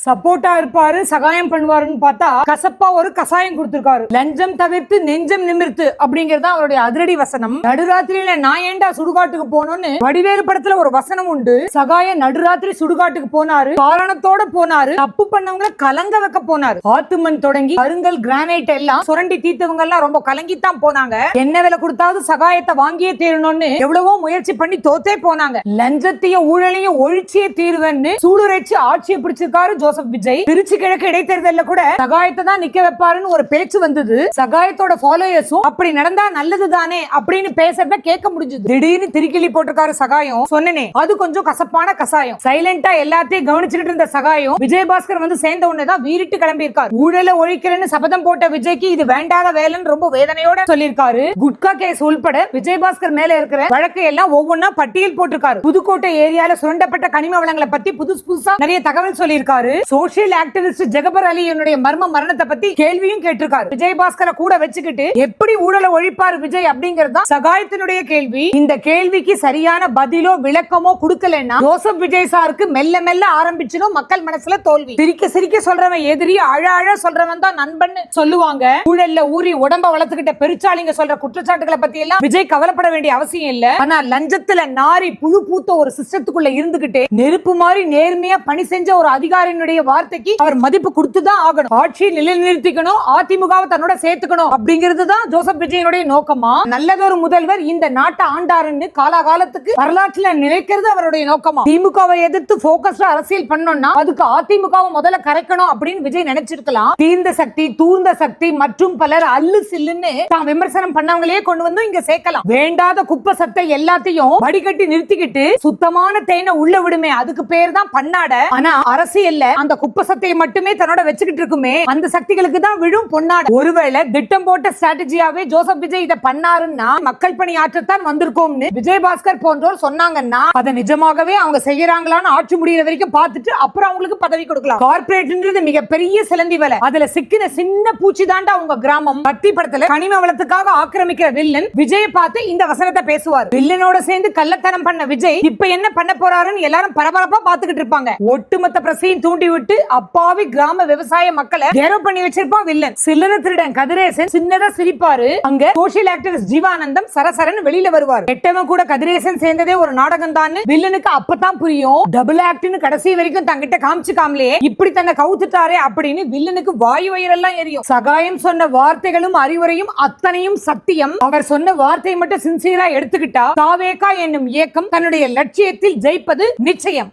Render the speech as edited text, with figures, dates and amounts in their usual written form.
சப்போர்ட்டா இருப்பாரு, சகாயம் பண்ணுவாருன்னு பார்த்தா கசப்பா ஒரு கசாயம் கொடுத்திருக்காரு. லஞ்சம் தவிர்த்து நெஞ்சம் நிமிர்த்து அப்படிங்கறத அவருடைய அதிரடி வசனம். நடுராத்திரியில நான் ஏண்டா சுடுகாட்டுக்கு போனோம்னு வடிவேலு படத்துல ஒரு வசனம் உண்டு. சகாயம் நடுராத்திரி சுடுகாட்டுக்கு போனாரு, காரணத்தோட போனாரு, தப்பு பண்ணவங்களை கலங்க வைக்க போனாரு. ஆத்துமன் தொடங்கி கருங்கல் கிரானைட் எல்லாம் சுரண்டி தீர்த்தவங்க எல்லாம் ரொம்ப கலங்கித்தான் போனாங்க. என்ன விலை கொடுத்தாவது சகாயத்தை வாங்கியே தீரணும்னு எவ்வளவோ முயற்சி பண்ணி தோத்தே போனாங்க. லஞ்சத்தையும் ஊழலையும் ஒழிச்சியே தீர்வேன்னு சூடுரைச்சு ஆட்சியை பிடிச்சிருக்காரு ஜோசப் விஜய். திருச்சி கிழக்கு இடைத்தேர்தல்ல கூட சகாயத்தை தான் நிக்க வைப்பாருன்னு ஒரு பேச்சு வந்தது. சகாயத்தோட ஃபாலோயர்ஸும் அப்படி நடந்தா நல்லது தானே அப்படின்னு பேசுறத கேட்க முடிஞ்சது. திடீர்னு திருக்கிளி போட்டிருக்காரு சகாயம். சொன்னனே அது கொஞ்சம் கசப்பான கசாயம். சைலண்டா எல்லாத்தையும் கவனிச்சுட்டு இருந்த சகாயம் விஜயபாஸ்கர் வந்து சேர்ந்த உடனேதான் வீரிட்டு கிளம்பி இருக்காரு. ஊழலை ஒழிக்கிறேன்னு சபதம் போட்ட விஜய்க்கு இது வேண்டாத வேலைன்னு ரொம்ப வேதனையோட சொல்லியிருக்காரு. குட்கா கேஸ் உள்பட விஜயபாஸ்கர் மேல இருக்கிற வழக்கை எல்லாம் ஒவ்வொன்னா பட்டியல் போட்டிருக்காரு. புதுக்கோட்டை ஏரியால சுரண்டப்பட்ட கனிம வளங்களை பத்தி புதுசா நிறைய தகவல் சொல்லியிருக்காரு. சோசியல் ஆக்டிவிஸ்ட் ஜெகபர் அலி என்னுடைய மர்ம மரணத்தை பத்தி கேள்வியும் கேட்டிருக்காரு. விஜயபாஸ்கரை கூட வச்சுக்கிட்டு எப்படி ஊழலை ஒழிப்பார் விஜய் அப்படிங்கறதா சகாயத்தினுடைய கேள்வி. இந்த கேள்விக்கு சரியான பதிலோ விளக்கமோ கொடுக்கலன்னா ஜோசப் விஜய் சாருக்கு மெல்ல மெல்ல ஆரம்பிச்சிடும் மக்கள் மனசுல தோல்வி. சிரிக்க சிரிக்க சொல்றவன் எதிரி, அழ அழ சொல்றவன் தான் நண்பன் சொல்லுவாங்க. ஊழல்ல ஊறி உடம்ப வளர்த்துக்கிட்ட பெருச்சாளிங்க சொல்ற குற்றச்சாட்டுகளை பத்தி எல்லாம் விஜய் கவலைப்பட வேண்டிய அவசியம் இல்ல. ஆனா லஞ்சத்துல நாரி புழு பூத்த ஒரு சிஸ்டத்துக்குள்ள இருந்துகிட்டு நெருப்பு மாதிரி நேர்மையா பணி செஞ்ச ஒரு அதிகாரியினுடைய வார்த்தைக்கு அவர் மதிப்பு கொடுத்துதான் ஆகணும். ஆட்சியை நிலைநிறுத்திக்கணும், அதிமுகவை தன்னோட சேர்த்துக்கணும் அப்படிங்கிறது தான் ஜோசப் விஜயனுடைய நோக்கமா. நல்லதொரு முதல்வர் இந்த நாட்டை ஆண்டாருன்னு காலாகாலத்துக்கு வரலாற்றுல நிலைக்கிறது அவருடைய நோக்கமா. திமுகவை எதிர்த்து போக்கஸ்டா அரசியல் பண்ணணும்னா அதுக்கு அதிமுகவை முதல்ல கரைக்கணும் அப்படின்னு விஜய் நினைச்சிருக்கலாம். தீர்ந்த சக்தி, தூர்ந்த சக்தி மற்றும் பலர் அல்லு சில்லுன்னு தான் விமர்சனம் பண்ணவங்களே கொண்டு வந்து இங்க சேர்க்கலாம். வேண்டாத குப்பை சத்தை எல்லாத்தையும் வடிகட்டி நிறுத்திக்கிட்டு சுத்தமான தேனை உள்ள விடுமே, அதுக்கு பேர் தான் பன்னாட. ஆனா அரசியல்ல அந்த குப்பை சத்தையை மட்டுமே தன்னோட வச்சுக்கிட்டு இருக்குமே, அந்த சக்திகளுக்கு தான் விழும் பொன்னாட. ஒருவேளை திட்டம் போட்ட ஸ்ட்ராட்டஜியாவே ஜோசப் விஜய் இதை பண்ணாருன்னா மக்கள் பணி ஆற்றத்தான் வந்திருக்கோம்னு விஜயபாஸ்கர் போன்றோர் சொன்னாங்கன்னா அதை நிஜமாகவே அவங்க செய்யறாங்களான்னு ஆட்சி முடிகிற வரைக்கும் பார்த்துட்டு அப்புறம் அவங்களுக்கு பதவி கொடுக்கலாம். கார்பரேட்ன்றது மிகப்பெரிய சிலந்தி வேலை. அதுல சிக்கின சின்ன பூச்சி தாண்டா உங்க கிராமம். பக்தி படத்துல கனிம வளத்துக்காக ஆக்கிரமிக்கிற வில்லன் விஜய் பார்த்து இந்த வசனத்தை பேசுவார். வில்லனோட சேர்ந்து கள்ளத்தனம் பண்ண விஜய் இப்ப என்ன பண்ண போறாருன்னு எல்லாரும் பரபரப்பா பாத்துக்கிட்டு இருப்பாங்க. ஒட்டுமொத்த பிரசையும் தூண்டி விட்டு அப்பாவி கிராம விவசாய மக்களை கேரோ பண்ணி வச்சிருப்பான் வில்லன். சில்லற திருடன் கதிரேசன் சின்னதா சிரிப்பாரு. அங்க சோசியல் ஆக்டிவிஸ்ட் ஜீவானந்தம் சரசரன்னு வெளியில வருவார். எட்டவன் கூட கதிரேசன் சேர்ந்ததே ஒரு நாடகம் தான் வில்லனுக்கு அப்பதான் புரியும். டபுள் ஆக்ட்னு கடைசி வரைக்கும் தங்கிட்ட காமிச்சுக்காமலே இப்படி தன்னை கவுத்துட்டாரே அப்படின்னு வில்லனுக்கு வாயு வயிறெல்லாம் எரியும். சகாயம் சொன்ன வார்த்தைகளும் அறிவுரையும் அத்தனையும் சத்தியம். அவர் சொன்ன வார்த்தையை மட்டும் சின்சியரா எடுத்துக்கிட்டா தாவேகா என்னும் இயக்கம் தன்னுடைய லட்சியத்தில் ஜெயிப்பது நிச்சயம்.